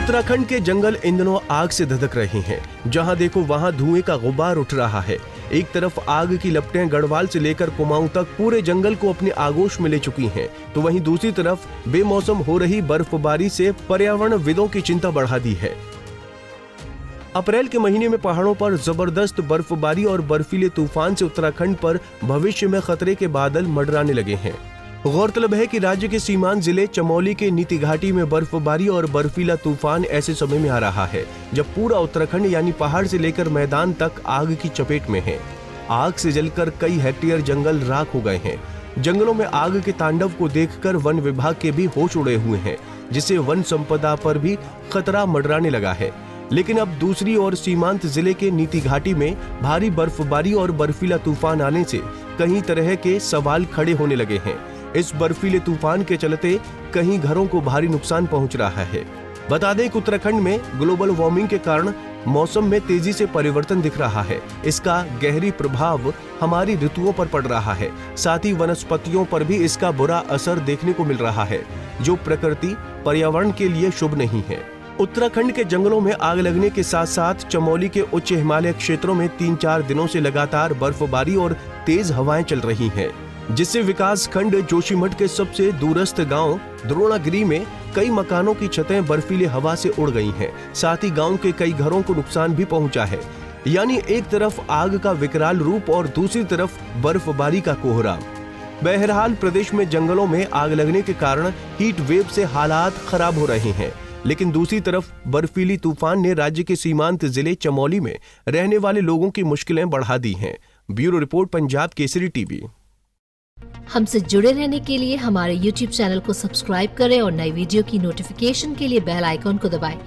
उत्तराखंड के जंगल इन दिनों आग से धधक रहे हैं। जहां देखो वहां धुएं का गुब्बार उठ रहा है। एक तरफ आग की लपटें गढ़वाल से लेकर कुमाऊं तक पूरे जंगल को अपने आगोश में ले चुकी हैं, तो वहीं दूसरी तरफ बेमौसम हो रही बर्फबारी से पर्यावरणविदों की चिंता बढ़ा दी है। अप्रैल के महीने में पहाड़ों पर जबरदस्त बर्फबारी और बर्फीले तूफान से उत्तराखंड पर भविष्य में खतरे के बादल मंडराने लगे हैं। गौरतलब है कि राज्य के सीमांत जिले चमोली के नीति घाटी में बर्फबारी और बर्फीला तूफान ऐसे समय में आ रहा है जब पूरा उत्तराखंड यानी पहाड़ से लेकर मैदान तक आग की चपेट में है। आग से जलकर कई हेक्टेयर जंगल राख हो गए हैं। जंगलों में आग के तांडव को देखकर वन विभाग के भी होश उड़े हुए हैं, जिससे वन संपदा पर भी खतरा मंडराने लगा है। लेकिन अब दूसरी ओर सीमांत जिले के नीति घाटी में भारी बर्फबारी और बर्फीला तूफान आने से कई तरह के सवाल खड़े होने लगे हैं। इस बर्फीले तूफान के चलते कई घरों को भारी नुकसान पहुंच रहा है। बता दें कि उत्तराखंड में ग्लोबल वार्मिंग के कारण मौसम में तेजी से परिवर्तन दिख रहा है। इसका गहरी प्रभाव हमारी ऋतुओं पर पड़ रहा है। साथ ही वनस्पतियों पर भी इसका बुरा असर देखने को मिल रहा है, जो प्रकृति पर्यावरण के लिए शुभ नहीं है। उत्तराखंड के जंगलों में आग लगने के साथ साथ चमोली के उच्च हिमालय क्षेत्रों में 3-4 दिनों से लगातार बर्फबारी और तेज हवाएं चल रही हैं, जिससे विकास खंड जोशीमठ के सबसे दूरस्थ गांव द्रोणागिरी में कई मकानों की छतें बर्फीले हवा से उड़ गई हैं। साथ ही गांव के कई घरों को नुकसान भी पहुंचा है। यानी एक तरफ आग का विकराल रूप और दूसरी तरफ बर्फबारी का कोहरा। बहरहाल प्रदेश में जंगलों में आग लगने के कारण हीट वेव से हालात खराब हो रहे हैं, लेकिन दूसरी तरफ बर्फीली तूफान ने राज्य के सीमांत जिले चमोली में रहने वाले लोगों की मुश्किलें बढ़ा दी हैं। Bureau report, Punjab Kesari TV. हमसे जुड़े रहने के लिए हमारे YouTube चैनल को सब्सक्राइब करें और नई वीडियो की नोटिफिकेशन के लिए बेल आइकॉन को दबाएं।